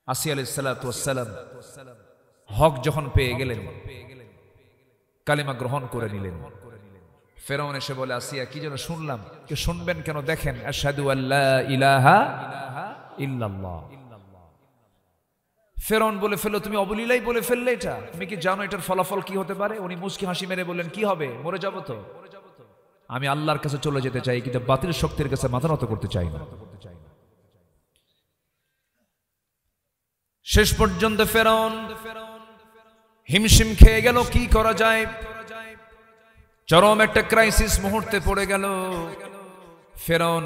আসিয়া আলাইহিস সালাতু ওয়াস সালাম হক যখন পেয়ে গেলেন, কালিমা গ্রহণ করে নিলেন। ফেরাউন এসে বলে, আসিয়া কি যেন শুনলাম। কি শুনবেন কেন? দেখেন, আশহাদু আল্লা ইলাহা ইল্লাল্লাহ। ফেরাউন বলে ফেললো, তুমি অবলীলাই বলে ফেললে এটা, তুমি কি জানো এটার ফলাফল কি হতে পারে? উনি মুচকি হাসি মেরে বললেন, কি হবে? মরে যাবো তো। আমি আল্লাহর কাছে চলে যেতে চাই, কিন্তু বাতিল শক্তির কাছে মাথা নত করতে চাই না। শেষ পর্যন্ত ফেরাউন হিমশিম খেয়ে গেল, কি করা যায়। চরম একটা ক্রাইসিস মুহূর্তে পড়ে গেল। ফেরাউন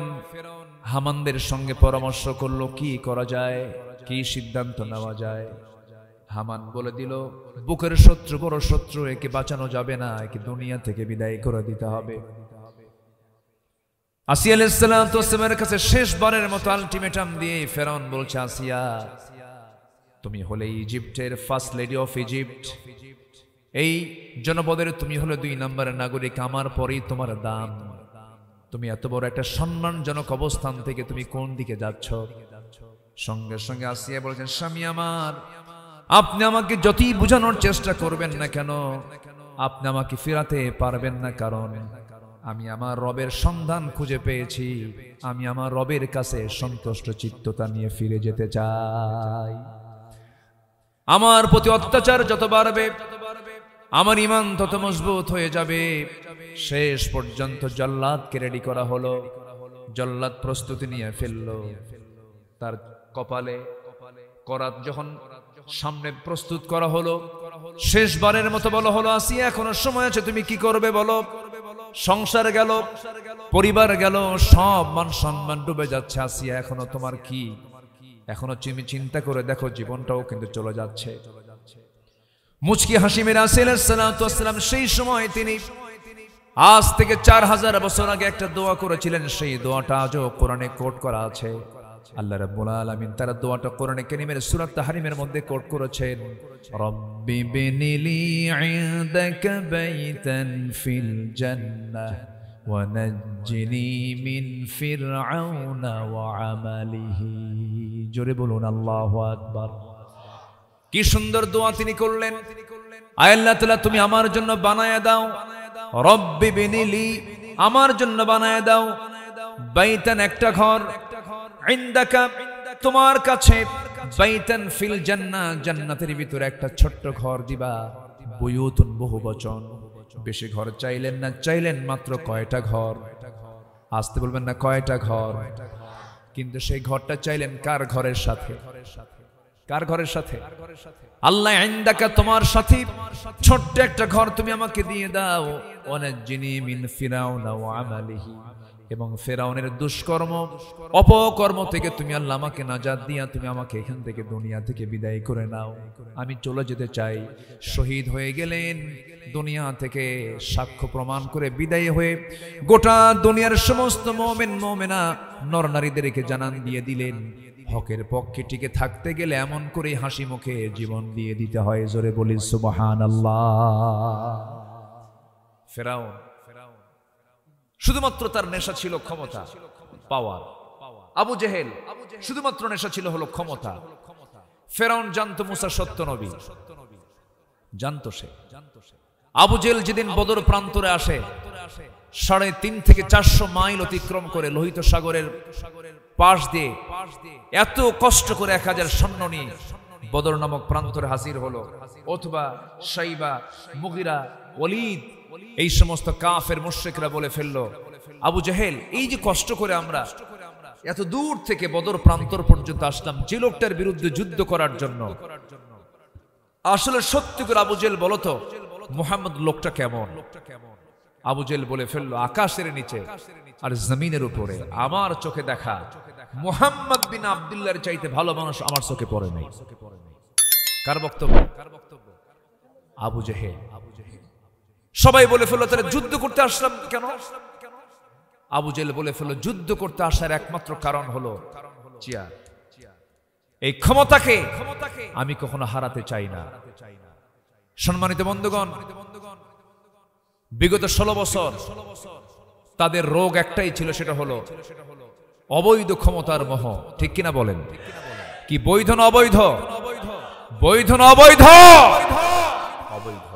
হামানদের সঙ্গে পরামর্শ করলো, কি করা যায়, কি সিদ্ধান্ত নেওয়া যায়। হামান বলে দিল, বুকের শত্রু, বড় শত্রু, একে বাঁচানো যাবে না, একে দুনিয়া থেকে বিদায় করে দিতে হবে। আসিয়া আলাইহিস সালাতু ওয়াস সালামের কাছে শেষবারের মতো আলটিমেটাম দিয়ে ফেরাউন বলছে, আসিয়া তুমি হলে ইজিপ্টের ফার্স্ট লেডি অফ ইজিপ্ট, এই জনপদের তুমি হলে 2 নম্বরের নাগরিক, আমার পরেই তোমার দাম। তুমি এত বড় একটা সম্মানজনক অবস্থান থেকে তুমি কোন দিকে যাচ্ছ? সঙ্গে সঙ্গে আসিয়া বলছেন, স্বামী আমার, আপনি আমাকে যতই বোঝানোর চেষ্টা করবেন না কেন, আপনি আমাকে ফেরাতে পারবেন না, কারণ আমি আমার রবের সন্ধান খুঁজে পেয়েছি। আমি আমার রবের কাছে সন্তুষ্ট চিত্ততা নিয়ে ফিরে যেতে চাই। আমার প্রতি অত্যাচার যত বাড়বে, আমার ঈমান তত মজবুত হয়ে যাবে। শেষ পর্যন্ত জল্লাদকে রেডি করা হলো। জল্লাদ প্রস্তুতি নিয়ে ফেললো। তার কপালে করাত যখন সামনে প্রস্তুত করা হলো, শেষবারের মতো বলা হলো, আসিয়া এখনো সময় আছে, তুমি কি করবে বলো। সংসার গেল, পরিবার গেল, সব মান সম্মান ডুবে যাচ্ছে। আসিয়া এখনো তোমার কি? এখনো তুমি চিন্তা করে দেখো, জীবনটাও কিন্তু চলে যাচ্ছে। মুচকি হাসি মেরে আসিয়া আলাইহিস সালাতু ওয়াস সালাম সেই সময় তিনি আজ থেকে 4000 বছর আগে একটা দোয়া করেছিলেন। সেই দোয়াটা আজও কোরআনে কোট করা আছে। আল্লাহ রাব্বুল আলামিন তার দোয়াটা কোরআনে কারীমের সূরা তাহরিমের মধ্যে কোট করেছেন, রব্বি বিনিলি ইনদাকা বাইতান ফিল জান্নাহ ওয়া নাজ্জিনি মিন ফিরআউনা ওয়া আমালিহি। জোরে বলুন আল্লাহু আকবার। কি সুন্দর দোয়া তিনি করলেন। আয় আল্লাহ তাআলা, তুমি আমার জন্য বানায়া দাও, রব্বি বিনিলি, আমার জন্য বানায়া দাও, বাইতান একটা ঘর, ইনদাকা তোমার কাছে, বাইতান ফিল জান্নাহ জান্নাতের ভিতরে একটা ছোট্ট ঘর দিবা। বুয়ুতুন বহুবচন, বেশি ঘর চাইলেন না, চাইলেন মাত্র কয়টা ঘর। আসতে বলবেন না, কয়টা ঘর। কিন্তু সেই ঘরটা চাইলেন কার ঘরের সাথে? কার ঘরের সাথে? আল্লাহ ইনদাকা তোমার সাথে ছোট্ট একটা ঘর তুমি আমাকে দিয়ে দাও, ওয়ানাজ্জিনি মিন ফিরাউনা ওয়া আমালিহি, এবং ফেরাউনের দুষ্কর্ম অপকর্ম থেকে তুমি আল্লাহ আমাকে নাজাত দিয়া তুমি আমাকে এখান থেকে দুনিয়া থেকে বিদায় করে নাও। আমি চলে যেতে চাই। শহীদ হয়ে গেলেন, দুনিয়া থেকে সাক্ষ্য প্রমাণ করে বিদায় হয়ে গোটা দুনিয়ার সমস্ত মুমিন মুমিনা নর নারীদেরকে জানান দিয়ে দিলেন, হকের পক্ষে টিকে থাকতে গেলে এমন করে হাসি মুখে জীবন দিয়ে দিতে হয়। জোরে বলি সুবহানাল্লাহ। ফেরাউন শুধুমাত্র তার নেশা ছিল ক্ষমতা, পাওয়ার। আবু জেহেল শুধুমাত্র নেশা ছিল হলো ক্ষমতা। ফেরাউন জানতো মুসা সত্য নবী, জানতো সে। আবু জেহেল যেদিন বদর প্রান্তরে আসে, 3.5 থেকে 400 মাইল অতিক্রম করে লোহিত সাগরের পাশ দিয়ে এত কষ্ট করে 1000 সৈন্য নিয়ে বদর নামক প্রান্তরে হাজির হলো। অথবা শাইবা, মুগিরা, ওয়ালিদ, এই সমস্ত কাফের মুশরিকরা বলে ফেললো, আবু জেহেল, এই যে কষ্ট করে আমরা এত দূর থেকে বদর প্রান্তর পর্যন্ত আসলাম যে লোকটার বিরুদ্ধে যুদ্ধ করার জন্য, আসলে সত্যি করে আবু জেহেল বলতো, মুহাম্মদ লোকটা কেমন? আবু জেহেল বলে ফেললো, আকাশের নিচে আর জমিনের উপরে আমার চোখে দেখা মুহাম্মদ বিন আব্দুল্লাহর চাইতে ভালো মানুষ আমার চোখে পড়ে নাই। কার বক্তব্য? আবু জেহেল। সবাই বলে ফেললো, তাহলে যুদ্ধ করতে আসলাম কেন? আবু জেহেল বলে ফেললো, যুদ্ধ করতে আসার একমাত্র কারণ হলো চেয়ার। এই ক্ষমতাকে আমি কখনো হারাতে চাই না। সম্মানিত বন্ধুগণ, বিগত 16 বছর তাদের রোগ একটাই ছিল, সেটা হলো অবৈধ ক্ষমতার মোহ। ঠিক কিনা বলেন? কি বৈধ না অবৈধ? বৈধ না অবৈধ? অবৈধ।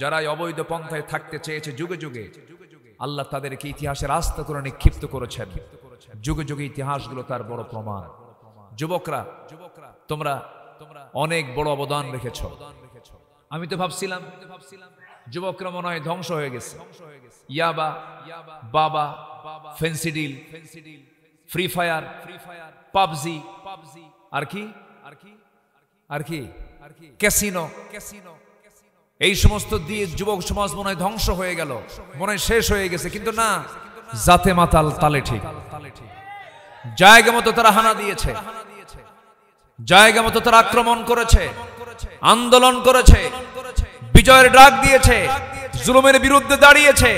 যারা অবৈধ পন্থায় থাকতে চেয়েছে যুগে যুগে, আল্লাহ তাদেরকে ইতিহাসের আস্ত করে নিক্ষিপ্ত করেছেন। যুগে যুগে ইতিহাসগুলো তার বড় প্রমাণ। যুবকরা, তোমরা অনেক বড় অবদান রেখেছ। আমি তো ভাবছিলাম যুবকরা মনে হয় ধ্বংস হয়ে গেছে। ইয়াবা, বাবা, ফেন্সিডিল, ফ্রি ফায়ার, পাবজি, আর কি আর কি ক্যাসিনো, এই সমস্ত দিয়ে যুবক সমাজ মনে হয় ধ্বংস হয়ে গেল, মনে হয় শেষ হয়ে গেছে। কিন্তু না, জাতে মাতাল তালে ঠিক। জায়গা মতো তারা হানা দিয়েছে, জায়গা মতো তারা আক্রমণ করেছে, আন্দোলন করেছে, বিজয়ের ডাক দিয়েছে, জুলুমের বিরুদ্ধে দাঁড়িয়েছে।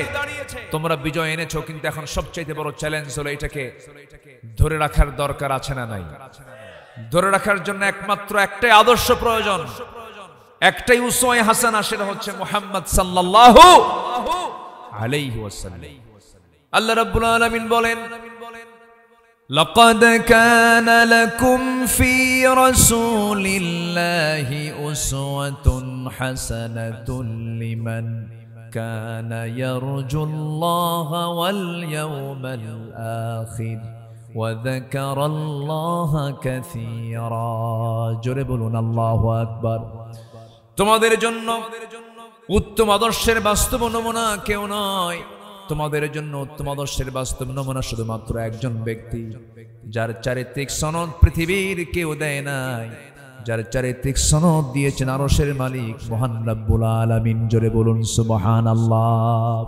তোমরা বিজয় এনেছো, কিন্তু এখন সবচাইতে বড় চ্যালেঞ্জ হলো এটাকে ধরে রাখার দরকার আছে না নাই? ধরে রাখার জন্য একমাত্র একটাই আদর্শ প্রয়োজন, একটাই উসওয়ায়ে হাসানা, সেটা হচ্ছে মুহাম্মদ সাল্লাল্লাহু আলাইহি ওয়াসাল্লাম। আল্লাহ রাব্বুল আলামিন বলেন, লাকাদ কানা লাকুম ফি রাসূলিল্লাহি উসওয়াতুন হাসানাতুন লিমান কানা ইয়ারজুল্লাহা ওয়াল ইয়াওমাল আখির ওয়া যাকারাল্লাহা কাসীরা। জোরে বলুন আল্লাহু আকবার। তোমাদের জন্য উত্তম আদর্শের বাস্তব নমুনা কেউ নয়, তোমাদের জন্য উত্তম আদর্শের বাস্তব নমুনা শুধুমাত্র একজন ব্যক্তি, যার চারিত্রিক সনদ পৃথিবীর কেউ দেয় নাই, যার চারিত্রিক সনদ দিয়েছেন আরশের মালিক মহান রব্বুল আলামিন। জোরে বলুন সুবহানাল্লাহ।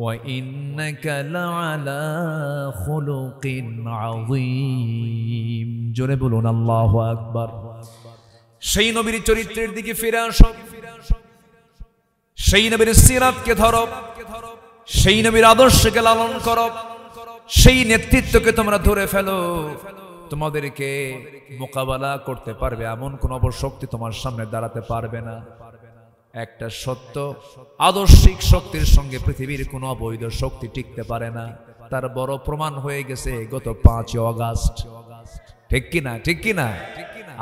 ওয়া ইন্নাকা লাআলা খুলুকিন আযীম। জোরে বলুন আল্লাহু আকবার। সেই নবীর চরিত্রের দিকে ফিরে আসো, সেই নবীর সিরাতকে ধরো, সেই নবীর আদর্শকে লালন করো, সেই নেতৃত্বকে তোমরা ধরে ফেলো। তোমাদেরকে মোকাবেলা করতে পারবে এমন কোন অপশক্তি তোমার সামনে দাঁড়াতে পারবে না। একটা সত্য আদর্শিক শক্তির সঙ্গে পৃথিবীর কোন অবৈধ শক্তি টিকতে পারে না। তার বড় প্রমাণ হয়ে গেছে গত 5 অগাস্ট। ঠিক কিনা? ঠিক কিনা?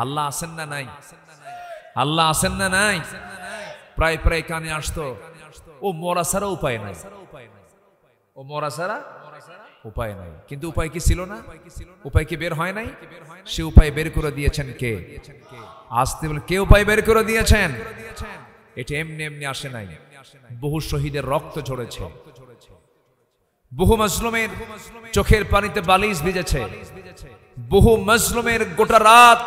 আল্লাহ আছেন না নাই? আল্লাহ আছেন না নাই? প্রায় প্রায় কানে আসতো, ও মরা ছাড়া উপায় নাই, ও মরা ছাড়া উপায় নাই। কিন্তু উপায় কি ছিল না? উপায় কি বের হয় নাই? সে উপায় বের করে দিয়েছেন কে? আসতে বলে কে উপায় বের করে দিয়েছেন? এটা এমনি এমনি আসে নাই। বহু শহীদের রক্ত ঝরেছে, বহু মাজলুমের চোখের পানিতে বালিশ ভিজেছে, বহু মাজলুমের গোটা রাত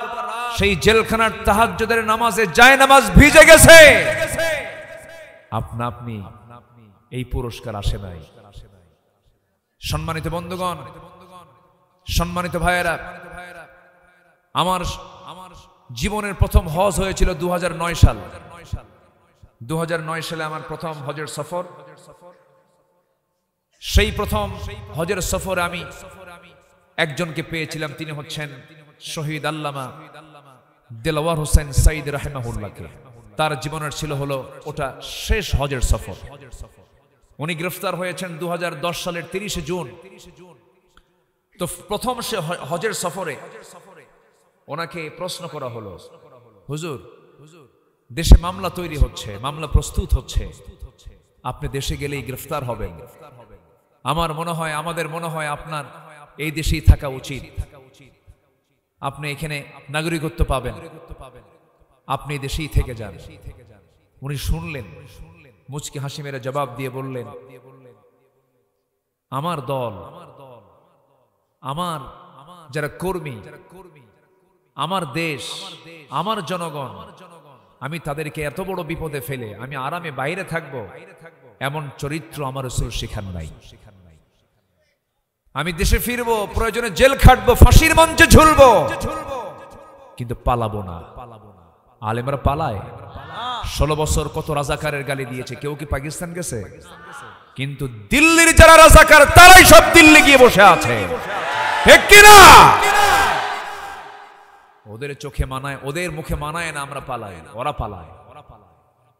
সেই জেলখানার তাহাজ্জুদের নামাজে যায় নামাজ ভিজে গেছে। আপনা আপনি এই পুরস্কার আসে নাই। সম্মানিত বন্ধুগণ, সম্মানিত ভাইয়েরা, আমার জীবনের প্রথম হজ হয়েছিল 2009 সাল। 2009 সালে আমার প্রথম হজের সফর। সেই প্রথম হজের সফরে আমি একজনকে পেয়েছিলাম, তিনি হচ্ছেন শহীদ আল্লামা দেলাওয়ার হোসেন সাইদ রাহিমাহুল্লাহকে। তার জীবনের ছিল হলো ওটা শেষ হজের সফর। উনি গ্রেফতার হয়েছেন 2010 সালের 30 জুন। তো প্রথম সে হজের সফরে ওনাকে প্রশ্ন করা হলো, হুজুর দেশে মামলা তৈরি হচ্ছে, মামলা প্রস্তুত হচ্ছে, আপনি দেশে গেলেই গ্রেফতার হবেন। আমার মনে হয়, আমাদের মনে হয় আপনার এই দেশেই থাকা উচিত, আপনি এখানে নাগরিকত্ব পাবেন, আপনি দেশেই থেকে যান। উনি শুনলেন, মুচকি হাসি মেরে জবাব দিয়ে বললেন, আমার দল, আমার যারা কর্মী, আমার দেশ, আমার জনগণ, আমি তাদেরকে এত বড় বিপদে ফেলে আমি আরামে বাইরে থাকব, এমন চরিত্র আমার রাসূল শিখান নাই। আমি দেশে ফিরবো, প্রয়োজনে জেল খাটবো, ফাঁসির মঞ্চে ঝুলবো, কিন্তু পালাবো না। আলেমরা পালায়। 16 বছর কত রাজাকারের গালি দিয়েছে, কেউ কি পাকিস্তান গেছে? কিন্তু দিল্লির যারা রাজাকার তারাই সব দিল্লি গিয়ে বসে আছে। ঠিক কিনা? ওদের চোখে মানায়, ওদের মুখে মানায় না আমরা পালাই, ওরা পালায়।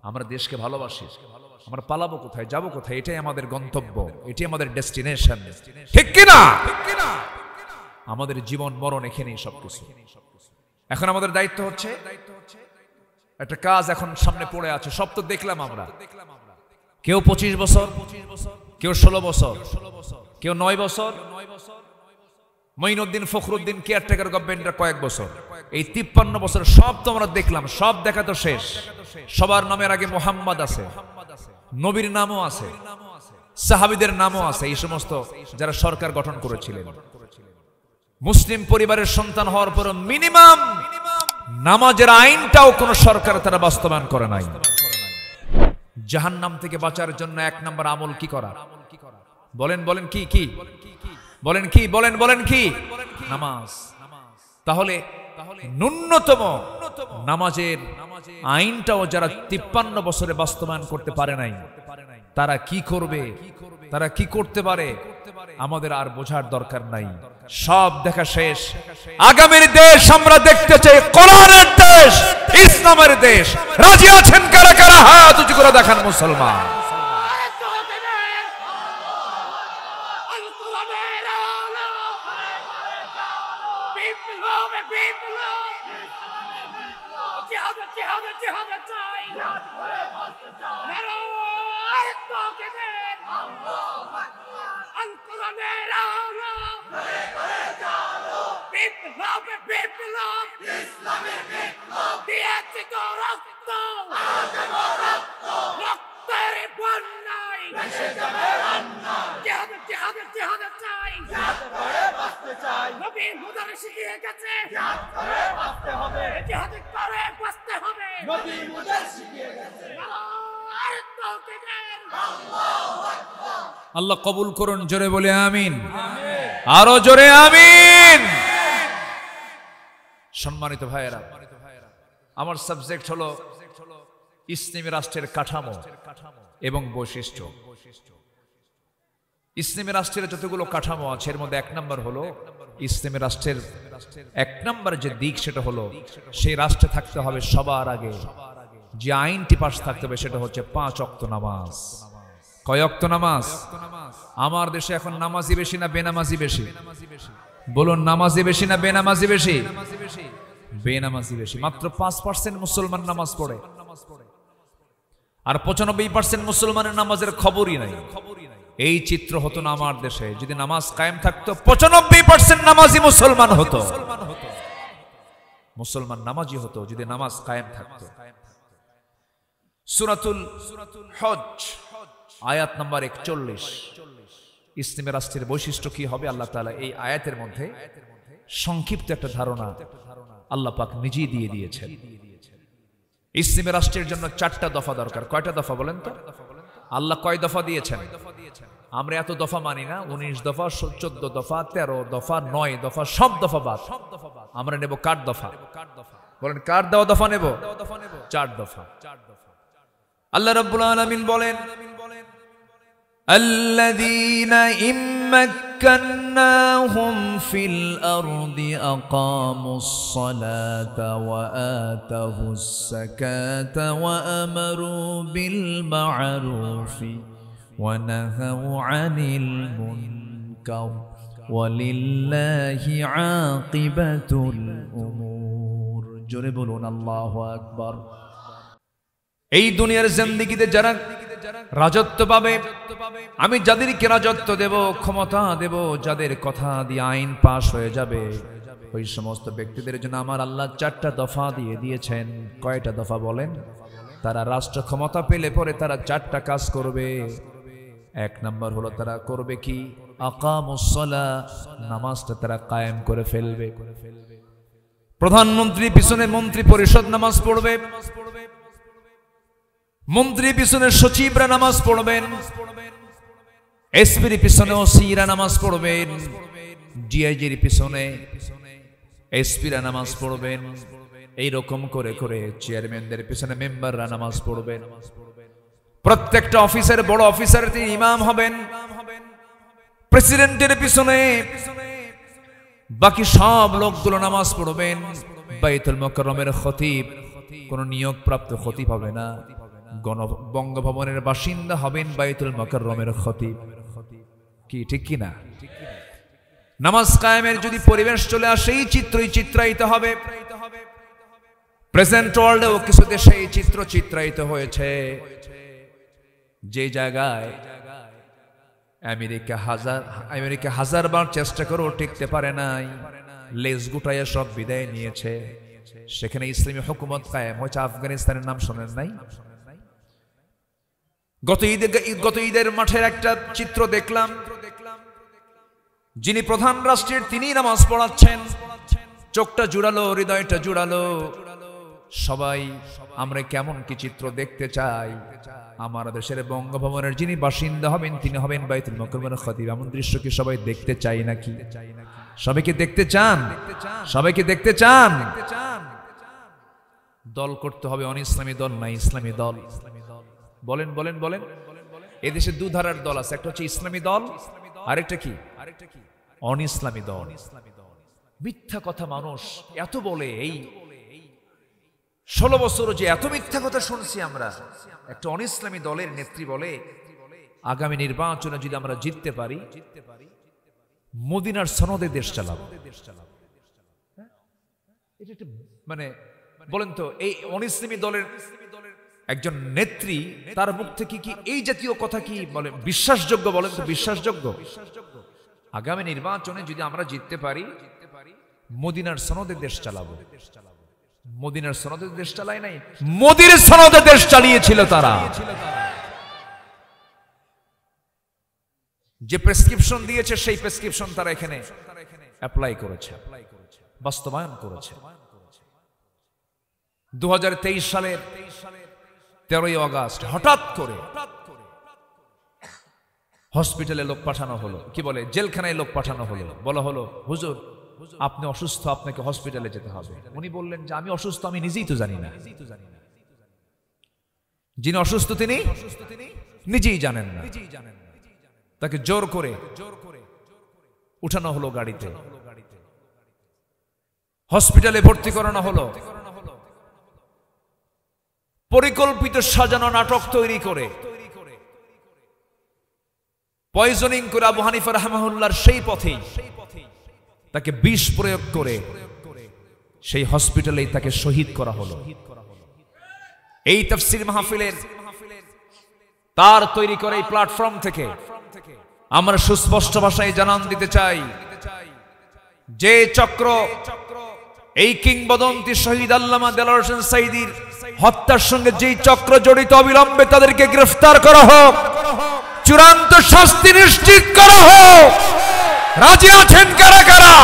আমরা দেশকে ভালোবাসি, আমরা পালাবো কোথায়, যাবো কোথায়? এটাই আমাদের গন্তব্য, এটাই আমাদের ডেস্টিনেশন। ঠিক কিনা? আমাদের জীবন মরণ এখানেই সবকিছু। এখন আমাদের দায়িত্ব হচ্ছে একটা কাজ এখন সামনে পড়ে আছে, সব তো দেখলাম আমরা। কেউ 25 বছর, কেউ 16 বছর, কেউ 9 বছর, মঈনুদ্দিন ফখরুদ্দিন কেয়ারটেকার গভর্নমেন্টের কয়েক বছর, এই 53 বছর সব তো আমরা দেখলাম। সব দেখা তো শেষ। সবার নামের আগে মোহাম্মদ আছে, নবীর নামও আছে, সাহাবীদের নামও আছে, এই সমস্ত যারা সরকার গঠন করেছিলেন। মুসলিম পরিবারের সন্তান হওয়ার পর মিনিমাম নামাজের আইনটাও কোন সরকার তারা বাস্তবায়ন করে নাই। জাহান্নাম থেকে বাঁচার জন্য 1 নম্বর আমল কি করা? বলেন বলেন কি কি বলেন কি বলেন বলেন কি? নামাজ। তাহলে ন্যূনতম নামাজের আইনটাও যারা 53 বছরে বাস্তবায়ন করতে পারে নাই, তারা কি করবে, তারা কি করতে পারে আমাদের আর বোঝার দরকার নাই। সব দেখা শেষ। আগামীর দেশ আমরা দেখতে চাই কোরআনের দেশ, ইসলামের দেশ। রাজি আছেন কারা কারা? হাত উঁচু করে দেখান মুসলমান। আল্লাহ কবুল করুন। জোরে বলে আমিন, আরো জোরে আমিন। সম্মানিত ভাইয়েরা, আমার সাবজেক্ট হলো ইসলামী রাষ্ট্রের কাঠামো এবং বৈশিষ্ট্য। ইসলামী রাষ্ট্রের যতগুলো কাঠামো আছে এর মধ্যে 1 নম্বর হলো ইসলামী রাষ্ট্রের 1 নম্বর যে দিক, সেটা হলো সেই রাষ্ট্রে থাকতে হবে সবার আগে যে আইনটি পাশ থাকতে হবে সেটা হচ্ছে 5 ওয়াক্ত নামাজ। কয় ওয়াক্ত নামাজ? আমার দেশে এখন নামাজি বেশি না বেনামাজি বেশি? বলুন, নামাজি বেশি না বেনামাজি বেশি? বেনামাজি বেশি। মাত্র 5% মুসলমান নামাজ পড়ে, আর 95% মুসলমানের নামাজের খবরই নাই। এই চিত্র হতো না আমার দেশে যদি নামাজ কায়েম থাকতো। 95% নামাজি মুসলমান হতো, মুসলমান নামাজি হতো যদি নামাজ কায়েম থাকতো। সূরাতুল হজ আয়াত নাম্বার 41। ইসলামী রাষ্ট্রের বৈশিষ্ট্য কি হবে আল্লাহ তাআলা এই আয়াতের মধ্যে সংক্ষিপ্ত একটা ধারণা আল্লাহ পাক নিজেই দিয়ে দিয়েছেন। ইসলামী রাষ্ট্রের জন্য 4টা দফা দরকার। কয়টা দফা বলেন তো? আল্লাহ কয় দফা দিয়েছেন? আমরা এত দফা মানি না। 19 দফা, 14 দফা, 13 দফা, 9 দফা, সব দফা বাদ। আমরা নেব কার দফা? বলেন, কার দেওয়া দফা নেব? 4 দফা। আল্লাহ রাব্বুল আলামিন বলেন, الذين إن مكناهم في الأرض أقاموا الصلاة وآتوا الزكاة وأمروا بالمعروف ونهوا عن المنكر ولله عاقبة الأمور। জোরে বলুন আল্লাহু আকবার। এই দুনিয়ার জিন্দেগিতে যারা রাজত্ব পাবে, আমি যাদেরকে রাজত্ব দেব, ক্ষমতা দেব, যাদের কথা দিয়ে আইন পাশ হয়ে যাবে, ওই সমস্ত ব্যক্তিদের জন্য আমার আল্লাহ 4টা দফা দিয়ে দিয়েছেন। কয়টা দফা বলেন? তারা রাষ্ট্র ক্ষমতা পেলে পরে তারা 4টা কাজ করবে। 1 নম্বর হলো তারা করবে কি? আকামুস সালাহ, নামাজটা তারা কায়েম করে ফেলবে। প্রধানমন্ত্রী পিছনে মন্ত্রী পরিষদ নামাজ পড়বে, মন্ত্রী পিছনে সচিবরা নামাজ পড়বেন, এসপির পিছনে ওসিরা নামাজ পড়বেন, ডিআইজির পিছনে এসপিরা নামাজ পড়বেন। এইরকম করে করে চেয়ারম্যানদের পিছনে মেম্বাররা নামাজ পড়বেন। প্রত্যেকটা অফিসের বড় অফিসার তিনি ইমাম হবেন। প্রেসিডেন্টের পিছনে বাকি সব লোকগুলো নামাজ পড়বেন। বাইতুল মুকাররমের খতিব কোন নিয়োগপ্রাপ্ত খতিব হবে না, বঙ্গভবনের বাসিন্দা হবেন বাইতুল মুকাররমের খতিব। কি ঠিক কি না? নামাজ কায়েমের যদি পরিবেশ চলে আসে এই চিত্রই চিত্রায়িত হবে। প্রেজেন্ট ওয়ার্ল্ডেও কিছু দেশে এই চিত্র চিত্রায়িত হয়েছে, যে জায়গায় আমেরিকা হাজারবার চেষ্টা করেও টিকতে পারে নাই, লেজ গুটাইয়া সব বিদায় নিয়েছে। সেখানে ইসলামী হুকুমত কায়েম হয়েছে। আফগানিস্তানের নাম শোনেন নাই? গত ঈদের মাঠের একটা চিত্র দেখলাম, যিনি প্রধান রাষ্ট্রের তিনি নামাজ পড়াচ্ছেন, চোখটা জুড়ালো, হৃদয়টা জুড়ালো। সবাই আমরা কেমন কি চিত্র দেখতে চাই? আমার দেশের বঙ্গভবনের যিনি বাসিন্দা হবেন তিনি হবেন বাইতুল মুকাররমের খতিব। এমন দৃশ্য কি সবাই দেখতে চাই নাকি? সবাইকে দেখতে চান? সবাইকে দেখতে চান? দল করতে হবে, অনিসলামী দল না ইসলামী দল। বলেন বলেন বলেন। এদেশে দুধারার দল আছে, একটা হচ্ছে ইসলামী দল, আরেকটা কি অনিসলামী দল। মিথ্যা কথা মানুষ এত বলে, এই 16 বছর যে এত মিথ্যা কথা শুনছি আমরা। একটা অনিসলামী দলের নেত্রী বলে আগামী নির্বাচনে যদি আমরা জিততে পারি মদিনার সনদে দেশ চালাবো। মানে বলেন তো, এই অনিসলামী দলের একজন নেত্রী, তার মুখ থেকে কি এই জাতীয় কথা কি বলে বিশ্বাসযোগ্য? বলেন তো, বিশ্বাসযোগ্য? আগামী নির্বাচনে যদি আমরা জিততে পারি মদিনার সনদে দেশ চালাবো। মদিনার সনদে দেশ চালায় নাই, মোদির সনদে দেশ চালিয়েছিল তারা। যে প্রেসক্রিপশন দিয়েছে সেই প্রেসক্রিপশন তারা এখানে অ্যাপ্লাই করেছে, বাস্তবায়ন করেছে। 2023 সালের 13ই আগস্ট হঠাৎ করে হসপিটালে লোক পাঠানো হলো, কি বলে জেলখানায় লোক পাঠানো হলো। বলা হলো, হুজুর আপনি অসুস্থ, আপনাকে হসপিটালে যেতে হবে। উনি বললেন যে আমি অসুস্থ, আমি নিজেই তো জানি না। যিনি অসুস্থ তিনি নিজেই জানেন না। তাকে জোর করে উঠানো হলো গাড়িতে, হসপিটালে ভর্তি করানো হলো। পরিকল্পিত সাজানো নাটক তৈরি করে, পয়জনিং করে আবু হানিফা রাহমাহুল্লাহর সেই পথেই তাকে বিষ প্রয়োগ করে সেই হসপিটালেই তাকে শহীদ করা হলো। এই তাফসীর মাহফিলের তার তৈরি করে এই প্ল্যাটফর্ম থেকে আমরা সুস্পষ্ট ভাষায় জানান দিতে চাই, যে চক্র এই কিংবদন্তি শহীদ আল্লামা দেলোয়ার হোসেন সাঈদীর হত্যার সঙ্গে যেই চক্র জড়িত, অবিলম্বে তাদেরকে গ্রেফতার করা হোক, চূড়ান্ত শাস্তি নিশ্চিত করা হোক। রাজি আছেন কারা কারা?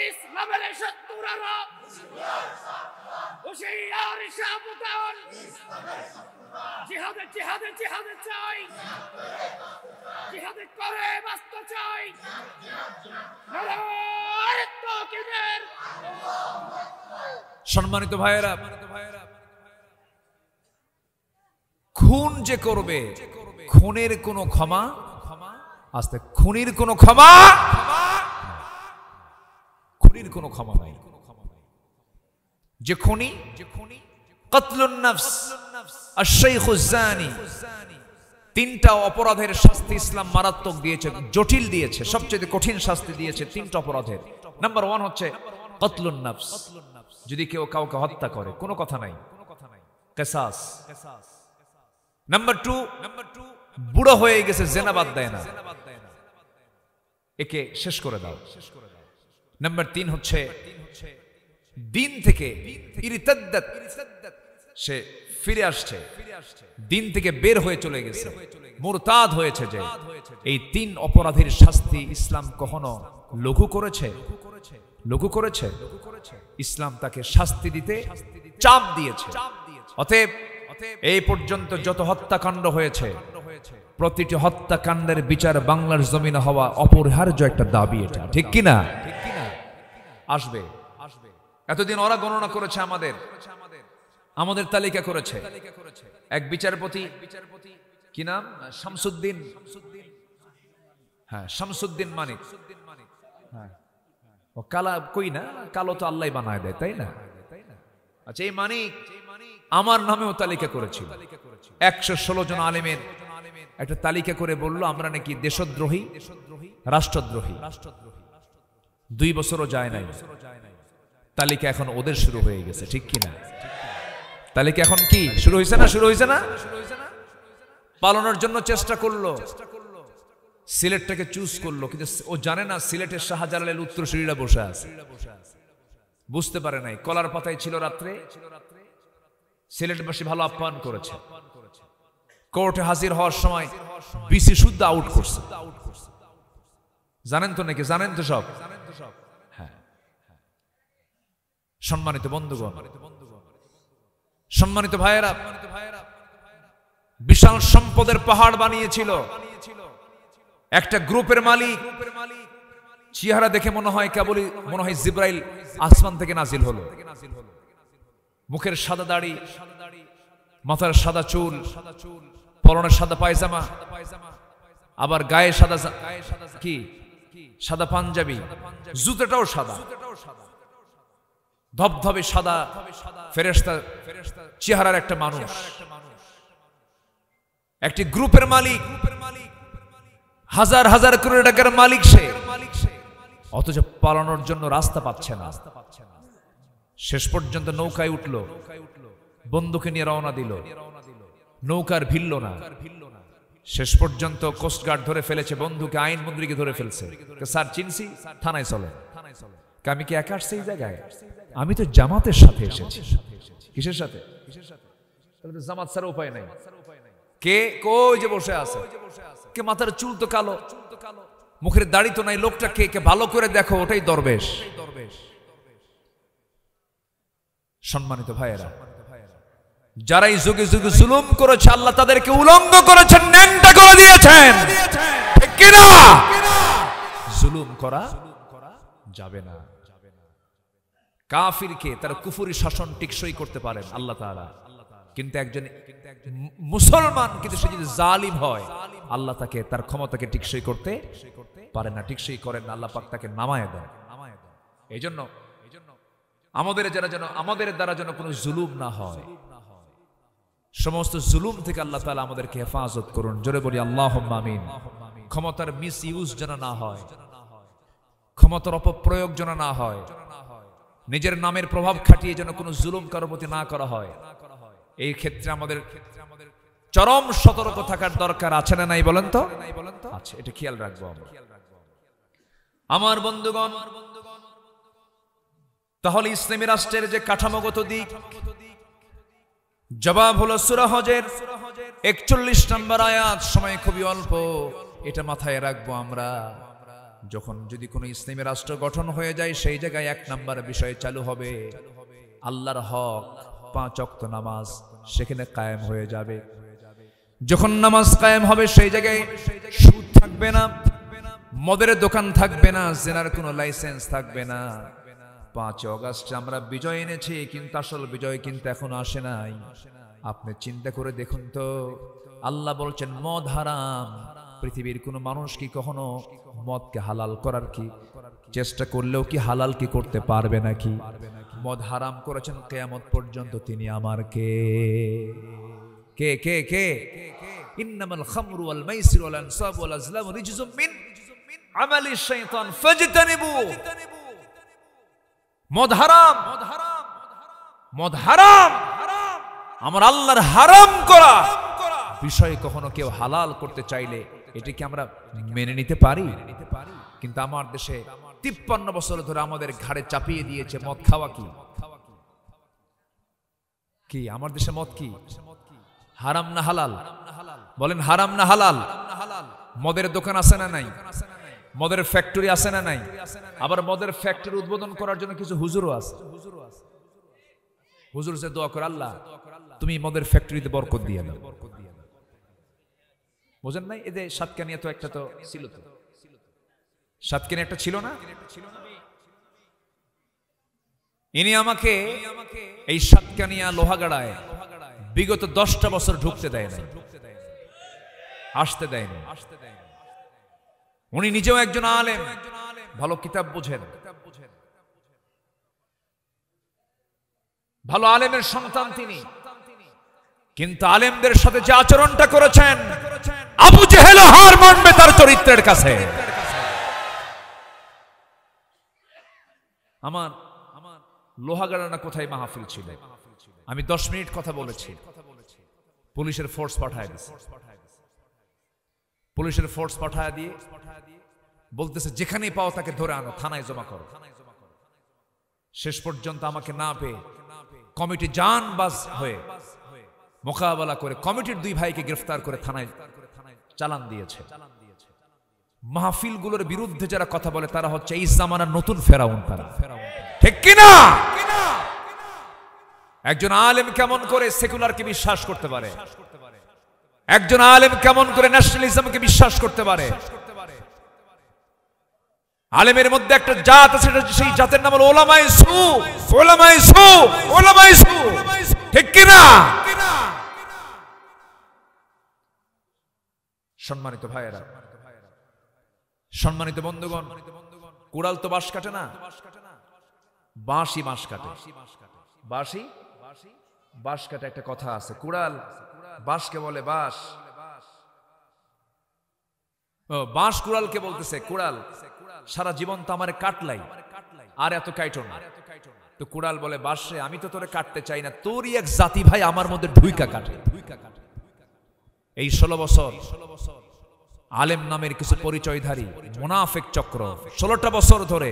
ইসলামের শত্রুরা হুশিয়ার সাবধান, জিহাদে জিহাদে জিহাদে চাই, জিহাদে করে বাঁচতে চাই। নারায়ে তাকবীর। সম্মানিত ভাইয়েরা, খুন যে করবে, খুনের কোনো ক্ষমা, আস্তে খুনির কোনো ক্ষমা, খুনির কোনো ক্ষমা নাই। যে খুনি, কতলুন নফস, আশ-শাইখুজ জানি, তিনটা অপরাধের শাস্তি ইসলাম মারাত্মক দিয়েছে, জটিল দিয়েছে, সবচেয়ে কঠিন শাস্তি দিয়েছে তিনটা অপরাধের। নাম্বার 1 হচ্ছে কতলুন নফস, যদি কেউ কাউকে হত্যা করে কোনো কথা নাই, কিসাস। নাম্বার 2, বুড়ো হয়ে গেছে, জিনা বাদ দেয় না, একে শেষ করে দাও। নাম্বার 3 হচ্ছে দিন থেকে ইরতাদ্দাত, সে ফিরে আসছে, দিন থেকে বের হয়ে চলে গেছে, মুরতাদ হয়েছে। যে এই 3 অপরাধের শাস্তি ইসলাম কখনো লঘু করেছে? লঘু করেছে? ইসলাম তাকে শাস্তি দিতে চাপ দিয়েছে। অতএব এই পর্যন্ত যত হত্যাকাণ্ড হয়েছে, প্রতিটি হত্যাকাণ্ডের বিচার বাংলার জমিনে হওয়া অপরিহার্য একটা দাবি। এটা ঠিক কিনা? আসবে। এতদিন ওরা গণনা করেছে, আমাদের তালিকা করেছে। এক বিচারপতি, কি নাম, শামসুদ্দিন, হ্যাঁ শামসুদ্দিন মানিক, ও কালা কই না, কালো তো আল্লাহ বানায় দেয়, তাই না? আচ্ছা, এই মানিক আমার নামেও তালিকা করেছিল। 116 জন আলেমের একটা তালিকা করে বলল আমরা নাকি দেশদ্রোহী, রাষ্ট্রদ্রোহী। 2 বছরও যায় নাই, তালিকা এখন ওদের শুরু হয়ে গেছে, ঠিক কিনা? তালিকা এখন কি শুরু হয়েছে না? শুরু হয়েছে না? পালানোর জন্য চেষ্টা করলো, সিলেটটাকে চুজ করলো, কিন্তু ও জানে না সিলেটের শাহজালালের উত্তরসূরিরা বসে আছে, বুঝতে পারে নাই। কলার পাতায় ছিল রাত্রে, সিলেটবাসী ভালো আপ্যায়ন করেছে। কোর্টে হাজির হওয়ার সময় বিসি শুদ্ধ আউট করছে, জানেন তো নাকি? জানেন তো সব? হ্যাঁ। সম্মানিত বন্ধুগণ, সম্মানিত ভাইয়েরা, বিশাল সম্পদের পাহাড় বানিয়েছিল একটা গ্রুপের মালিক। চেহারা দেখে মনে হয় কেবলই মনে হয় জিব্রাইল আসমান থেকে নাজিল হলো। মুখের সাদা দাড়ি, মাথার সাদা চুল, পরনের সাদা পায়জামা, আবার গায়ে সাদা কি সাদা পাঞ্জাবি, জুতোটাও সাদা, ধবধবে সাদা ফেরেশতা চেহারার একটা মানুষ, একটি গ্রুপের মালিক, হাজার হাজার কোটি টাকার মালিক সে, অথচ পালানোর জন্য রাস্তা পাচ্ছে না। শেষ পর্যন্ত নৌকায় উঠল, বন্ধুকে নিয়ে রওনা দিল, নৌকার ভিড়ল না। শেষ পর্যন্ত কোস্টগার্ড ধরে ফেলেছে, বন্ধুকে আইন মন্ত্রীকে ধরে ফেলছে। স্যার চিনছি, থানায় চলে। আমি কি একা আসছি এই জায়গায়? আমি তো জামাতের সাথে এসেছি। কিসের সাথে? জামাত ছাড়া উপায় নাই। কে কই যে বসে আছে? কে মাথার চুল তো কালো, মুখের দাড়ি তো নাই, লোকটা কে? কে ভালো করে দেখো, ওটাই দরবেশ। সম্মানিত ভাইয়েরা, যারাই যুগে যুগে জুলুম করেছে আল্লাহ তাদেরকে উলঙ্গ করেছেন, ন্যাংটা করে দিয়েছেন, ঠিক কি না? জুলুম করা যাবে না। কাফিরকে তার কুফরি শাসন টিকসই করতে পারেন আল্লাহ তাআলা, কিন্তু একজন মুসলমান কিন্তু সে যদি জালিম হয় আল্লাহ তাকে তার ক্ষমতাকে টিকসই করতে পারে না, টিকসই করেন না, আল্লাহ পাক তাকে নামায় দেন। এই জন্য আমাদের দ্বারা যেন কোনো জুলুম না হয়, সমস্ত জুলুম থেকে আল্লাহ তাআলা আমাদেরকে হেফাজত করুন। জোরে বলি আল্লাহুম্মা আমিন। ক্ষমতার মিস ইউজ যেন না হয়, ক্ষমতার অপপ্রয়োগ যেন না হয়, নিজের নামের প্রভাব খাটিয়ে যেন কোনো জুলুম কারোর প্রতি না করা হয়। এই ক্ষেত্রে আমাদের চরম সতর্ক থাকার দরকার আছে না নাই বলেন তো? আচ্ছা, এটা খেয়াল রাখবো আমরা। আমার বন্ধুগণ, তাহলে ইসলামী রাষ্ট্রের যে কাঠামোগত দিক, জবাব হলো সূরা হজের 41 নম্বর আয়াত। সময় খুবই অল্প, এটা মাথায় রাখবো আমরা। যখন যদি কোনো ইসলামী রাষ্ট্র গঠন হয়ে যায়, সেই জায়গায় 1 নম্বর বিষয় চালু হবে, আল্লাহর হক 5 ওয়াক্ত নামাজ সেখানে কায়েম হয়ে যাবে। যখন নামাজ কায়েম হবে, সেই জায়গায় সুদ থাকবে না, মদের দোকান থাকবে না, জেনার কোনো লাইসেন্স থাকবে না। 5 আগস্ট আমরা বিজয় এনেছি, কিন্তু আসল বিজয় কিন্তু এখনো আসে নাই। আপনি চিন্তা করে দেখুন তো, আল্লাহ বলছেন মদ হারাম। পৃথিবীর কোনো মানুষ কি কখনো মদকে হালাল করার কি চেষ্টা করলেও কি হালাল কি করতে পারবে নাকি? মদ হারাম করেছেন কিয়ামত পর্যন্ত তিনি আমার কে কে কে কে ইন্নামাল খামরু ওয়াল মাইসিরু ওয়াল আনসাবু ওয়াল আজলামু রিজসুম মিন আমালি শাইতান ফাজতানিবু। মদ হারাম, মদ হারাম, আমার আল্লাহর হারাম করা বিষয় কখনো কেউ হালাল করতে চাইলে এটা কি আমরা মেনে নিতে পারি? কিন্তু আমার দেশে 53 বছর ধরে আমাদের ঘাড়ে চাপিয়ে দিয়েছে মদ খাওয়া কি কি? আমার দেশে মদ কি হারাম না হালাল? বলেন হারাম না হালাল? মদের দোকান আছে না নাই? মদের ফ্যাক্টরি আছে না নাই? আবার মদের ফ্যাক্টরি উদ্বোধন করার জন্য কিছু হুজুরও আছে। হুজুর যে দোয়া করে, আল্লাহ তুমি মদের ফ্যাক্টরিতে বরকত দিয়ে দাও। বুঝেন নাই? এই যে সাতকানিয়া তো একটা তো ছিল, তো সাতকানিয়া একটা ছিল না? ইনি আমাকে এই সাতকানিয়া লোহাগাড়ায় বিগত 10টা বছর ঢুকতে দেয় না, আসতে দেয় না। উনি নিজেও একজন আলেম, ভালো কিতাব বোঝেন, ভালো আলেমের সন্তান তিনি, কিন্তু আলেমদের সাথে যে আচরণটা করেছেন, আবু জেহেল হার মানবে তার চরিত্রের কাছে। আমার লোহাগাড়া না কোথায় মাহফিল ছিল, আমি 10 মিনিট কথা বলেছি, পুলিশের ফোর্স পাঠায় দিয়েছে। পুলিশের ফোর্স পাঠায় দিয়ে বলতেছে যেখানেই পাও তাকে ধরে আনো, থানায় জমা করো। শেষ পর্যন্ত আমাকে না পেয়ে কমিটি জানবাজ হয়ে মোকাবেলা করে কমিটির 2 ভাইকে গ্রেফতার করে থানায় চালান দিয়েছে। মাহফিলগুলোর বিরুদ্ধে যারা কথা বলে তারা হচ্ছে এই জামানার নতুন ফেরাউন। তারা ঠিক কিনা? একজন আলেম কেমন করে সেকুলারকে বিশ্বাস করতে পারে? একজন আলেম কেমন করে ন্যাশনালিজমকে বিশ্বাস করতে পারে? আলেমের মধ্যে একটা জাত আছে, সেই জাতের নাম হলো উলামায়ে সু। উলামায়ে সু, উলামায়ে সু, ঠিক কিনা? সম্মানিত ভাইয়েরা, সম্মানিত বন্ধুগণ, কুড়াল তো বাঁশ কাটে না, বাঁশই বাঁশ কাটে। বাঁশই বাঁশ কাটে, একটা কথা আছে। কুড়াল বাঁশকে বলে বাঁশ, বাঁশ কুড়ালকে বলতেছে কুড়াল সারা জীবন তো আমারে কাটলাই, আর এত কাইটো না। তো কুড়াল বলে বাঁশে, আমি তো তোরে কাটতে চাই না, তোরই এক জাতি ভাই আমার মধ্যে ঢুইকা কাটে। এই 16 বছর আলেম নামের কিছু পরিচয়ধারী মুনাফিক চক্র 16টা বছর ধরে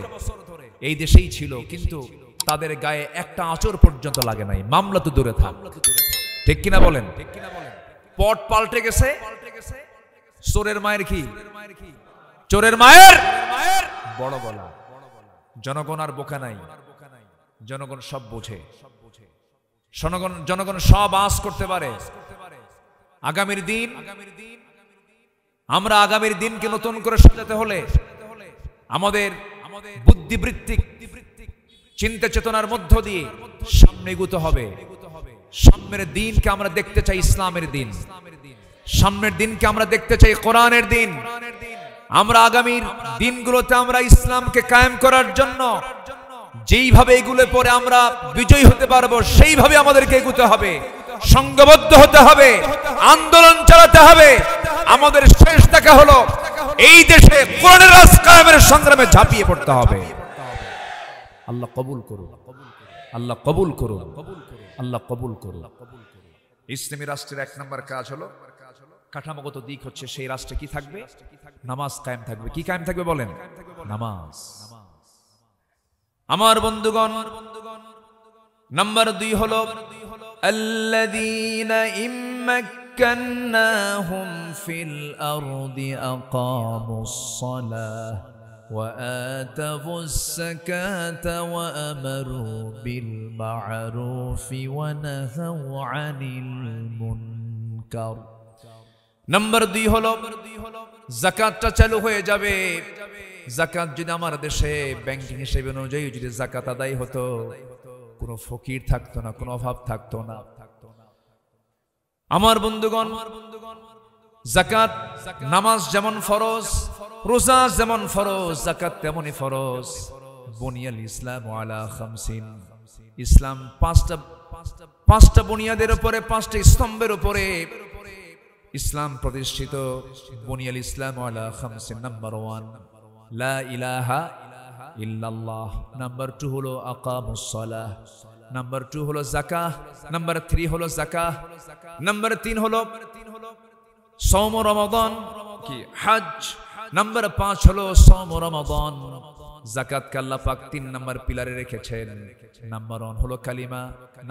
এই দেশেই ছিল, কিন্তু তাদের গায়ে একটা আঁচড় পর্যন্ত লাগে নাই, মামলা তো দূরে থাক। ঠিক কিনা বলেন? পট পাল্টে গেছে। চোরের মায়ের কি? চোরের মায়ের বড় গলা। জনগণ আর বোকা নাই, জনগণ সব বোঝে, জনগণ সব আঁচ করতে পারে। আগামীর দিন, আমরা আগামীর দিনকে নতুন করে সাজাতে হলে আমাদের বুদ্ধিবৃত্তিক চিন্তা চেতনার মধ্য দিয়ে সামনে এগোতে হবে। সামনের দিনকে আমরা দেখতে চাই ইসলামের দিন, সামনের দিনকে আমরা দেখতে চাই কোরআনের দিন। আমরা আগামীর দিনগুলোতে আমরা ইসলামকে কায়েম করার জন্য যেইভাবে এগুলো পরে আমরা বিজয়ী হতে পারবো, সেইভাবে আমাদেরকে এগোতে হবে, সংঘবদ্ধ হতে হবে, আন্দোলন চালাতে হবে। আমাদের শেষ দেখা হলো এই দেশে কোরআনের রাজ কায়েমের সংগ্রামে ঝাঁপিয়ে পড়তে হবে। আল্লাহ কবুল করুন, আল্লাহ কবুল করুন, আল্লাহ কবুল করুন। ইসলামী রাষ্ট্রের 1 নম্বর কাজ হলো, কাঠামোগত দিক হচ্ছে সেই রাষ্ট্রে কি থাকবে? নামাজ কায়েম থাকবে। কি কায়েম থাকবে বলেন? নামাজ। আমার বন্ধুগণ, নাম্বার 2 হলো আল্লাযীনা ইম্মাক্কান্নাহুম ফিল আরদি আকামুস সালাহ ওয়া আতাবুস যাকাতা ওয়া আমারু বিল মা'রুফি ওয়া নাহাউ আনিল মুনকার। নাম্বার 2 হলো যাকাতটা চালু হয়ে যাবে। যাকাত যদি আমার দেশে ব্যাংকিং হিসেবে অনুযায়ী যদি যাকাত আদায় হতো, কোনো ফকির থাকতো না, কোনো অভাব থাকতো না। আমার বন্ধুগণ, যাকাত, নামাজ যেমন ফরজ, রোজা যেমন ফরজ, যাকাত তেমনই ফরজ। বুনিয়াল ইসলাম আলা 50, ইসলাম 5টা বুনিয়াদের উপরে, 5টা স্তম্ভের উপরে ইসলাম প্রতিষ্ঠিত। বুনিয়াল ইসলাম আলা 50, নাম্বার 1 লা ইলাহা ইল্লাল্লাহ, নাম্বার 2 হলো আকামুস সালাহ, নাম্বার 2 হলো যাকাত, নাম্বার 3 হলো যাকাত, নাম্বার 3 হলো সওম রমাদান কি হজ, নাম্বার 5 হলো সওম রমাদান। যাকাত কে আল্লাহ পাক 3 নাম্বার পিলারে রেখেছেন। নাম্বার 1 হলো কালিমা,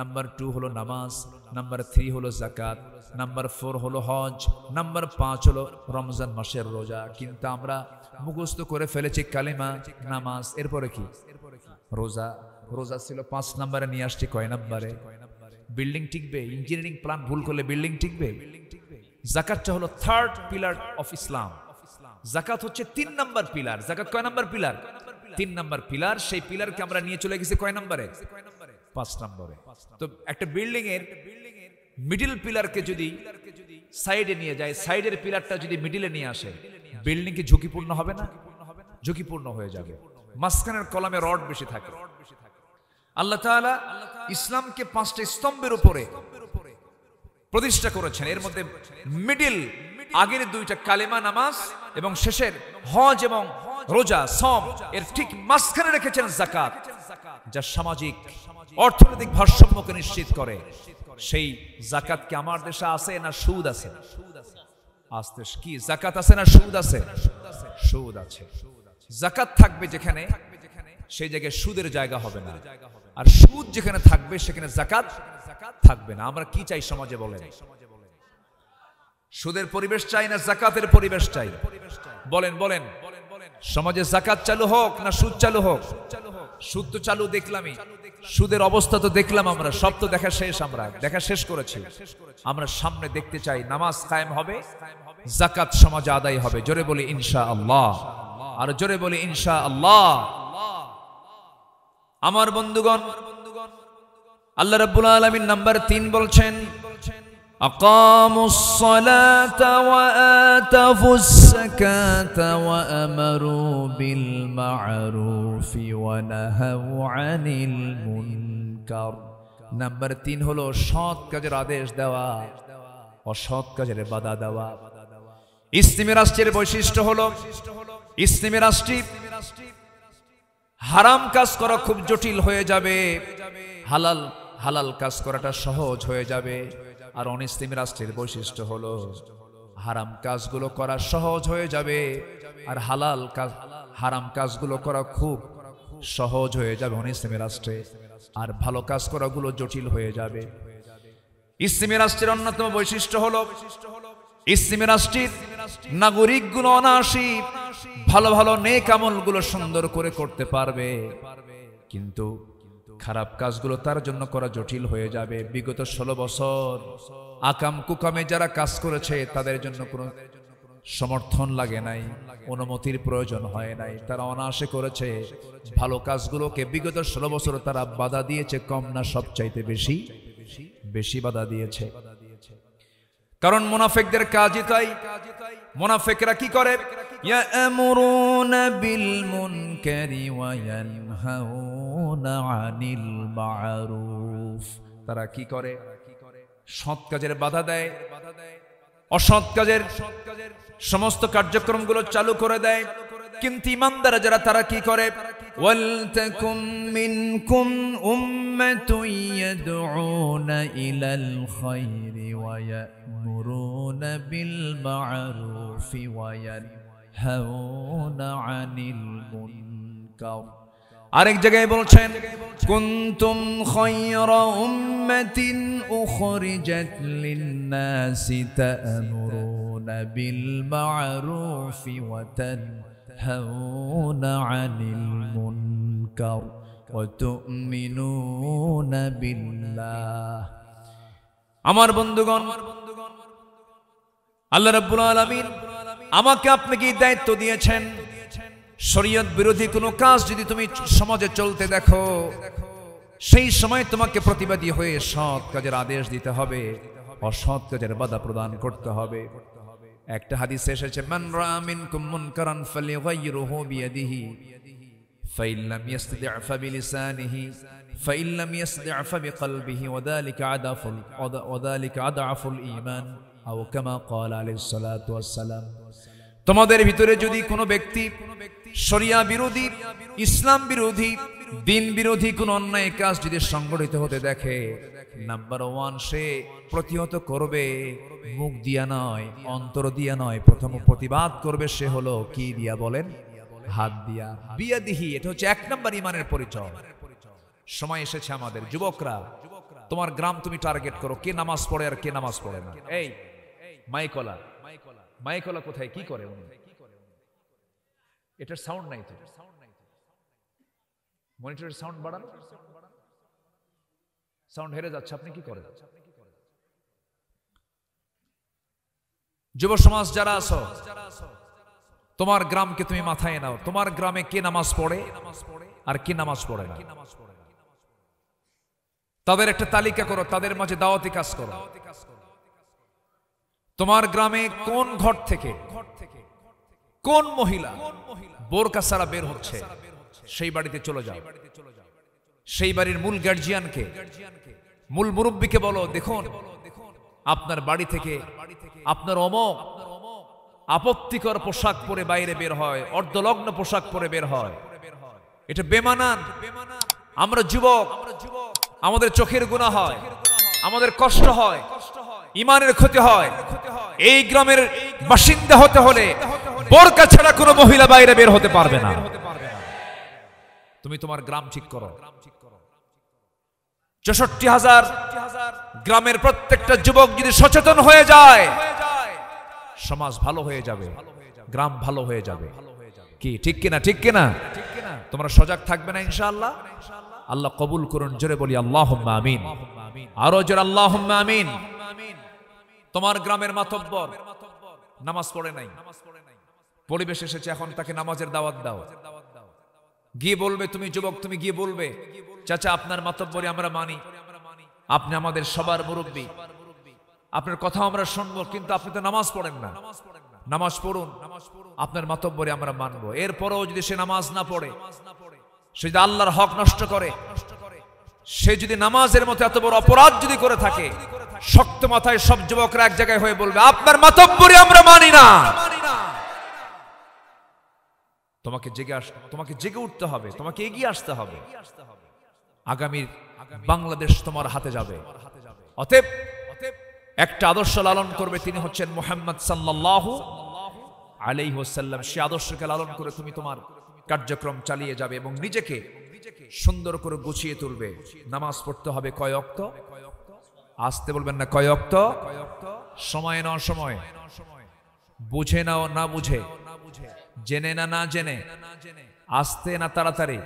নাম্বার 2 হলো নামাজ, নাম্বার 3 হলো যাকাত, নাম্বার 4 হলো হজ, নাম্বার 5 হলো রমজান মাসের রোজা। কিন্তু আমরা মুখস্থ করে ফেলেছি কালিমা, নামাজ, এরপরে কি? রোজা। রোজা ছিল 5 নম্বরে, নিয়ে আসছি কয় নম্বরে? বিল্ডিং টিকবে? ইঞ্জিনিয়ারিং প্ল্যান ভুল করলে বিল্ডিং টিকবে? যাকাতটা হলো 3rd পিলার অফ ইসলাম। যাকাত হচ্ছে 3 নম্বর পিলার। যাকাত কয় নম্বর পিলার? 3 নম্বর পিলার। সেই পিলারকে আমরা নিয়ে চলে গেছি কয় নম্বরে? 5 নম্বরে। তো একটা বিল্ডিং এর মিডল পিলারকে যদি সাইডে নিয়ে যায়, সাইডের পিলারটা যদি মিডলে নিয়ে আসে, বিল্ডিং কি ঝুঁকিপূর্ণ হবে না? ঝুঁকিপূর্ণ হয়ে যাবে। মাঝখানের কলামে রড বেশি থাকে। আল্লাহ তাআলা ইসলামকে 5টা স্তম্ভের উপরে প্রতিষ্ঠা করেছেন। এর মধ্যে মিডিল আগের 2টা কালেমা নামাজ এবং শেষের হজ এবং রোজা সম, এর ঠিক মাঝখানে রেখেছেন যাকাত, যা সামাজিক অর্থনৈতিক ভারসাম্যকে নিশ্চিত করে। সেই যাকাত কি আমার দেশে আছে না সুদ আছে? আস্তে কি যাকাত আছে না সুদ আছে? সুদ আছে। যাকাত থাকবে যেখানে, সেই জায়গায় সুদের জায়গা হবে না, আর সুদ যেখানে থাকবে সেখানে যাকাত থাকবে না। আমরা কি চাই সমাজে বলেন? সুদের পরিবেশ চাই না যাকাতের পরিবেশ চাই? বলেন বলেন। সমাজে যাকাত চালু হোক না সুদ চালু হোক? সুদ তো চালু দেখলামই, সুদের অবস্থা তো দেখলাম আমরা, সব তো দেখা শেষ, আমরা দেখা শেষ করেছি। আমরা সামনে দেখতে চাই নামাজ কায়েম হবে, যাকাত সমাজে আদায় হবে। জোরে বলি ইনশাআল্লাহ, আর জোরে বলি ইনশাআল্লাহ। আমার বন্ধুগণ, আল্লাহ রাব্বুল আলামিন নাম্বার 3 বলছেন, আকামুস সালাতা ওয়া আতাফুস যাকাতা ওয়া আমারু বিল মা'রুফি ওয়া নাহাউ আনিল মুনকার। নাম্বার 3 হলো সৎ কাজের আদেশ দেওয়া, অসৎ কাজের বাধা দেওয়া। ইসলামী রাষ্ট্রের বৈশিষ্ট্য হলো, ইসলামী রাষ্ট্রে হারাম কাজ করা খুব জটিল হয়ে যাবে, হালাল কাজ করাটা সহজ হয়ে যাবে। আর অনিসলামী রাষ্ট্রের বৈশিষ্ট্য হলো হারাম কাজগুলো করা সহজ হয়ে যাবে, আর হারাম কাজগুলো করা খুব সহজ হয়ে যাবে অনিসলামী রাষ্ট্রে, আর ভালো কাজ করাগুলো জটিল হয়ে যাবে। ইসলামী রাষ্ট্রের অন্যতম বৈশিষ্ট্য হলো, ইসলামী রাষ্ট্রের নাগরিকগুলো অনায়াসে ভালো ভালো নেক আমলগুলো সুন্দর করে করতে পারবে, কিন্তু খারাপ কাজগুলো তার জন্য করা জটিল হয়ে যাবে। বিগত 16 বছর আকাম কুকামে যারা কাজ করেছে তাদের জন্য কোনো সমর্থন লাগে নাই, অনুমতির প্রয়োজন হয় নাই, তারা অনায়াসে করেছে। ভালো কাজগুলোকে বিগত 16 বছর তারা বাধা দিয়েছে, কম না সবচাইতে বেশি বাধা দিয়েছে। কারণ মুনাফিকদের কাজই তাই। মুনাফিকরা কি করে? ইয়া'মুরুনা বিল মুনকারি ওয়া ইয়ানহাউনা আনিল মা'রুফ। তারা কি করে? সৎ কাজের বাধা দেয়, অসৎ কাজের সমস্ত কার্যক্রমগুলো চালু করে দেয়। কিন্তু ইমানদার যারা, তারা কি করে? ওয়ালতাকুম মিনকুম উম্মাতুন ইয়াদউনা ইলাল খায়রি ওয়া ইয়া'মুরুনা বিল মা'রুফি ওয়া ইয়ানহাউনা আনিল মুনকার। আরেক জায়গায় বলছেন, কুনতুম খায়রা উম্মাতিন উখরিজাত লিন-নাসি তা'মুরুনা বিল মা'রুফি ওয়া তানহাউনা আনিল মুনকার ওয়া তু'মিনুনা বিল্লাহ। আমার বন্ধুগণ, আল্লাহ রাব্বুল আলামিন আমাকে আপনাকে দায়িত্ব দিয়েছেন, শরীয়ত বিরোধী কোনো কাজ যদি তুমি সমাজে চলতে দেখো, সেই সময় তোমাকে প্রতিবাদী হয়ে সৎ কাজের আদেশ দিতে হবে, অসৎ কাজের বাধা প্রদান করতে হবে। একটা হাদিসে এসেছে, মান রাআ মিনকুম মুনকারান ফালিগাইরুহু বিয়াদিহি ফাইন লাম ইসতাতি' ফাবিলিসানিহি ফাইন লাম ইসতাতি' ফাবিকলবিহি ওয়াযালিকা আদআফুল ঈমান আও কামা ক্বালা আলাইহিস সালাতু ওয়াস সালাম। তোমাদের ভিতরে যদি কোনো ব্যক্তি শরিয়া বিরোধী, ইসলাম বিরোধী, দিন বিরোধী কোন অন্যায় কাজ যদি সংগঠিত হতে দেখে, নাম্বার 1 সে প্রতিহত করবে, মুখ দিয়া নয়, অন্তর দিয়া নয়, প্রথম প্রতিবাদ করবে। সে হলো কি দিয়া বলেন? হাত দিয়া। বিয়াদিহি, এটা হচ্ছে 1 নম্বর ঈমানের পরিচয়। সময় এসেছে আমাদের যুবকরা, তোমার গ্রাম তুমি টার্গেট করো, কে নামাজ পড়ে আর কে নামাজ পড়ে না। এই মাইকলা কোথায়, কি করে উনি? এটার সাউন্ড নাই তো, মনিটরের সাউন্ড বাড়ান, সাউন্ড হেরে যাচ্ছে, আপনি কি করেন? যুব সমাজ যারা আছো, তোমার গ্রামকে তুমি মাথায় নাও, তোমার গ্রামে কে নামাজ পড়ে আর কে নামাজ পড়ে না, তাদের একটা তালিকা করো, তাদের মাঝে দাওয়াতি কাজ করো। তোমার গ্রামে কোন ঘর থেকে কোন মহিলা বোরকা ছাড়া বের হচ্ছে, সেই বাড়িতে চলে যাও। সেই বাড়ির মূল গার্জিয়ানকে, মূল মুরব্বীকে বলো, দেখুন আপনার বাড়ি থেকে আপনার অমক আপত্তিকর পোশাক পরে বাইরে বের হয়, অর্ধলগ্ন পোশাক পরে বের হয়, এটা বেমানান। আমরা যুবক, আমাদের চোখের গুনাহ হয়, আমাদের কষ্ট হয়, ইমানের ক্ষতি হয়। এই গ্রামের বাসিন্দা হতে হলে বোরকা ছাড়া কোনো মহিলা বাইরে বের হতে পারবে না। তুমি তোমার গ্রাম ঠিক করো। ৬৪,০০০ গ্রামের প্রত্যেকটা যুবক যদি সচেতন হয়ে যায়, সমাজ ভালো হয়ে যাবে, গ্রাম ভালো হয়ে যাবে। কি ঠিক কিনা? ঠিক কিনা? তোমরা সজাগ থাকবে না ইনশাআল্লাহ? আল্লাহ কবুল করুন। জোরে বলি আল্লাহুম্মা আমিন। আরো জোরে আল্লাহুম্মা আমিন। তোমার গ্রামের মাতব্বর নামাজ পড়ে নাই, পরিবেশ এসেছে, এখন তাকে নামাজের দাওয়াত দাও। গিয়ে বলবে, তুমি যুবক, তুমি গিয়ে বলবে, চাচা আপনার মাতব্বরি আমরা মানি, আপনি আমাদের সবার মুরব্বী, আপনার কথা আমরা শুনবো, কিন্তু আপনি তো নামাজ পড়েন না, নামাজ পড়ুন, আপনার মাতব্বরি আমরা মানবো। এরপরেও যদি সে নামাজ না পড়ে, সে যদি আল্লাহর হক নষ্ট করে, সে যদি নামাজের মতো এত বড় অপরাধ যদি করে থাকে, শক্ত মাথায় সব যুবকরা এক জায়গায় হয়ে বলবে, আপনার মাতব্বরি আমরা মানি না। তোমাকে জেগে উঠতে হবে, তোমাকে এগিয়ে আসতে হবে। আগামীর বাংলাদেশ তোমার হাতে যাবে। অতএব একটা আদর্শ লালন করবে, তিনি হচ্ছেন মুহাম্মদ সাল্লাল্লাহু আলাইহি ওয়াসাল্লাম। সে আদর্শকে লালন করে তুমি তোমার কার্যক্রম চালিয়ে যাবে এবং নিজেকে সুন্দর করে গুছিয়ে তুলবে। নামাজ পড়তে হবে কয় ওয়াক্ত? আসতে বলবেন না, কয় ওয়াক্ত? সময় না অসময়, বুঝে না না বুঝে, জেনে না না জেনে, আস্তে না তাড়াতাড়ি?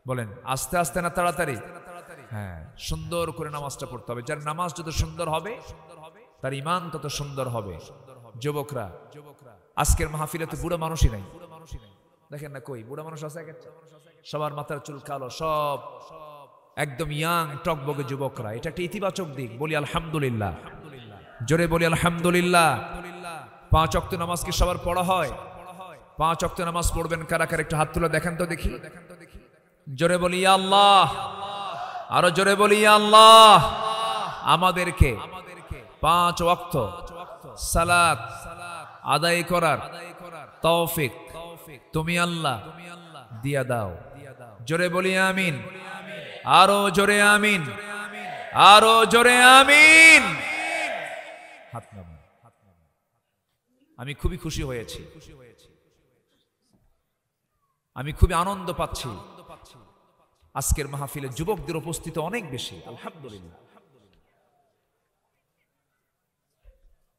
বলেন, আস্তে আস্তে না তাড়াতাড়ি? হ্যাঁ, সুন্দর করে নামাজটা পড়তে হবে। যার নামাজ যত সুন্দর হবে, তার ঈমান তত সুন্দর হবে। যুবকরা, আজকের মাহফিলে তো বুড়ো মানুষই নাই, দেখেন না, কই বুড়ো মানুষ আছে? সবার মাথার চুল কালো, সব একদম ইয়াং টকবগে যুবকরা। এটা একটা ইতিবাচক দিক। বলি আলহামদুলিল্লাহ, জোরে বলি আলহামদুলিল্লাহ। 5 ওয়াক্ত নামাজ কি সবার পড়া হয়? 5 ওয়াক্ত নামাজ পড়বেন কারা কারা? একটু হাত তুলে দেখেন তো দেখি। জোরে বলি ইয়া আল্লাহ, আরো জোরে বলি ইয়া আল্লাহ। আমাদেরকে 5 ওয়াক্ত সালাত আদায় করার তৌফিক তুমি আল্লাহ দিয়া দাও। জোরে বলি আমিন, আরো জোরে আমিন, আরো জোরে আমিন। হাত নামান। আমি খুবই খুশি হয়েছি, আমি খুবই আনন্দ পাচ্ছি। আজকের মাহফিলে যুবকদের উপস্থিতি অনেক বেশি, আলহামদুলিল্লাহ।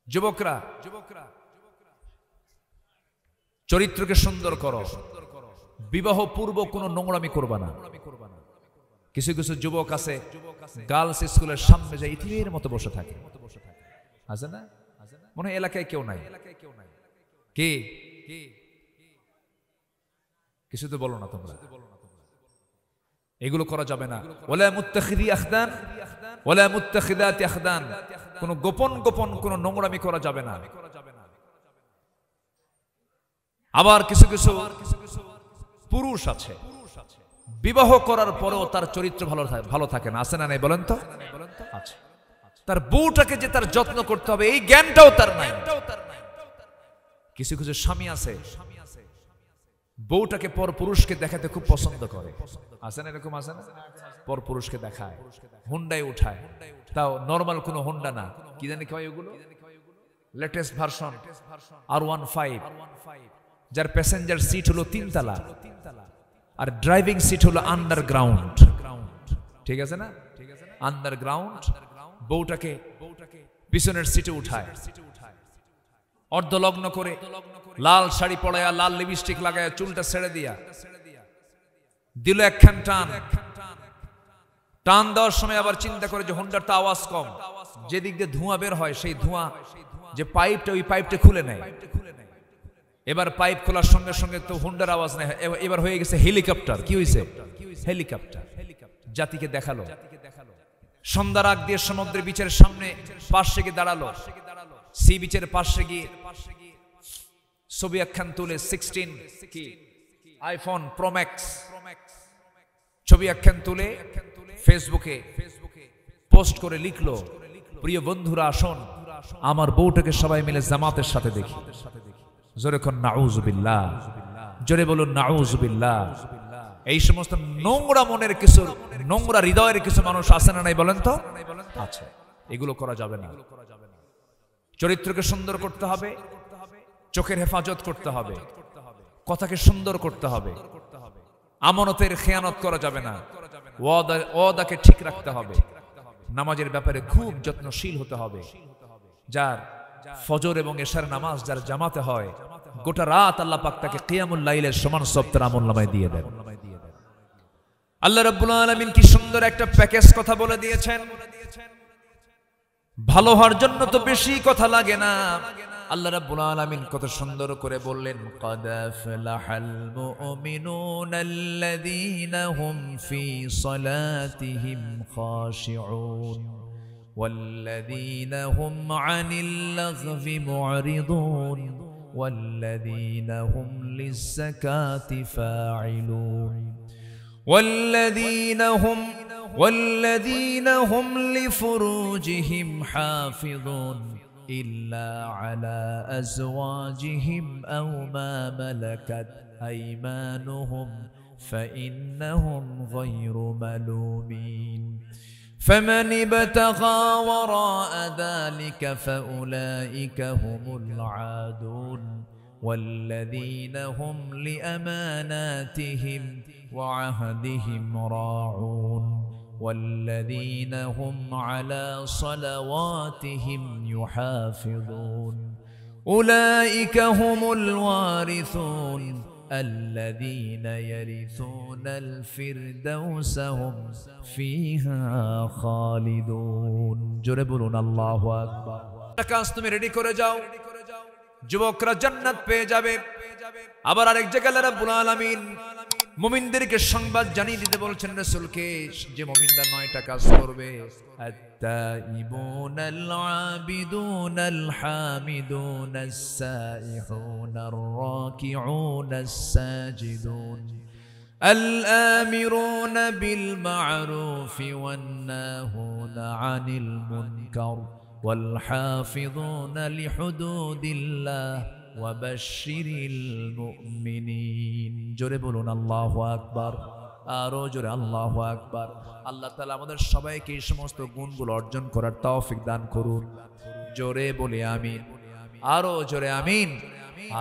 যুবকরা, চরিত্রকে সুন্দর করো, বিবাহ পূর্ব কোনো নোংরামি করবা না। কিছু কিছু যুবক আছে গার্লস স্কুলের সামনে যায় ইতিমের মতো বসে থাকে, আছে না? মনে হয় এলাকায় কেউ নাই। কি কিছু তো বলো না তোমরা, এগুলো করা যাবে না। ওয়ালা মুত্তাখিদি আখদান ওয়ালা মুত্তাখিদাতি আখদান, কোন গোপন গোপন কোন নোংরামি করা যাবে না। আবার কিছু কিছু পুরুষ আছে বিবাহ করার পরেও তার চরিত্র ভালো থাকে না, আছে না নাই বলেন তো? আচ্ছা, তার বউটাকে যে তার যত্ন করতে হবে এই জ্ঞানটাও তার নাই। কিছু কিছু স্বামী আছে বউটাকে পর পুরুষকে দেখাতে খুব পছন্দ করে, আছে না? এরকম আছে না? পর পুরুষকে দেখায়, হুন্ডায় উঠায়, তাও নরমাল কোনো হুন্ডা না, কি জানি কয় ওগুলো, লেটেস্ট ভার্সন R15, যার প্যাসেঞ্জার সিট হলো 3 তলা আর ড্রাইভিং সিট হলো আন্ডারগ্রাউন্ড। ঠিক আছে না? আন্ডারগ্রাউন্ড। বউটাকে পিছনের সিটে উঠায়, অর্ধলগ্ন করে, লাল শাড়ি পরায়া, লাল লিপস্টিক লাগায়া, চুলটা ছেড়ে দিয়া দিল একখান টান। টান দেওয়ার সময় আবার চিন্তা করে যে হুন্ডার তো আওয়াজ কম, যেদিক দিয়ে ধোঁয়া বের হয় সেই ধোঁয়া যে পাইপটা, ওই পাইপটা খুলে নেয়। এবার পাইপ খোলার সঙ্গে সঙ্গে তো হুন্ডার আওয়াজ নেই, এবার হয়ে গেছে হেলিকপ্টার। কি হয়েছে? হেলিকপ্টার। জাতিকে দেখালো। সন্ধ্যার আগ দিয়ে সমুদ্রের বিচের সামনে পাশে গিয়ে দাঁড়ালো, সি বিচের পাশে গিয়ে ছবি একখান তুলে 16 কি আইফোন প্রো ম্যাক্স ছবি একখান তুলে ফেসবুকে পোস্ট করে লিখলো, প্রিয় বন্ধুরা আসুন আমার বউটাকে সবাই মিলে জামাতের সাথে দেখি। জোরে কোন নাউজুবিল্লাহ, জোরে বলুন নাউজুবিল্লাহ। এই সমস্ত নোংরা মনের কিছু, নোংরা হৃদয়ের কিছু মানুষ আছে না নাই বলেন তো? আছে। এগুলো করা যাবে না। চরিত্রকে সুন্দর করতে হবে, চোখের হেফাজত করতে হবে, কথাকে সুন্দর করতে হবে, আমানতের খেয়ানত করা যাবে না, ওয়াদাকে ঠিক রাখতে হবে, নামাজের ব্যাপারে খুব যত্নশীল হতে হবে। যার ফজর এবং এশার নামাজ যার জামাতে হয়, গোটা রাত আল্লাহ পাক তাকে কিয়ামুল লাইলের সমান সওয়াব তার আমলনামায় দিয়ে দেন। আল্লাহ রাব্বুল আলামিন কি সুন্দর একটা প্যাকেজ কথা বলে দিয়েছেন। ভালো হওয়ার জন্য তো বেশি কথা লাগে না। আল্লাহ রাব্বুল আলামিন কত সুন্দর করে বললেন, ক্বাদ আফলাহাল মুমিনুনাল্লাযীনা হুম ফী সালাতিহিম খাশিউন ওয়াল্লাযীনা হুম আনিল লাগযি মু'রিদুন ওয়াল্লাযীনা হুম লিয-যাকাতি ফাঈলুন والذين هم لفروجهم حافظون إلا على أزواجهم أو ما ملكت أيمانهم فإنهم غير ملومين فمن ابتغى وراء ذلك فأولئك هم العادون والذين هم لأماناتهم وعهدهم راعون والذين هم على صلواتهم يحافظون أولئك هم الوارثون الذين يرثون الفردوس هم فيها خالدون জোরে বলুন আল্লাহু আকবার। কাজ তুমি রেডি করে যাও, যুবকরা জান্নাত পেয়ে যাবে। আবার আরেক জায়গায় আল্লাহ রাব্বুল আলামিন মুমিনদেরকে সংবাদ জানিয়ে দিতে বলছেন রাসূলকে, যে মুমিনরা 9টা কাজ করবে, আত-তাইবুনাল আবিদুনাল হামিদুনাস সাইহুনার রাকিউনাস সাজিদুন الآمرون بالمعروف والناهون عن المنكر والحافظون لحدود الله وبشر المؤمنين জোরে বলুন আল্লাহু আকবার, আরো জোরে আল্লাহু আকবার। আল্লাহ তাআলা আমাদের সবাইকে এই সমস্ত গুণগুলো অর্জন করার তৌফিক দান করুন। জোরে বলি আমিন, আরো জোরে আমিন,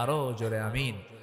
আরো জোরে আমিন।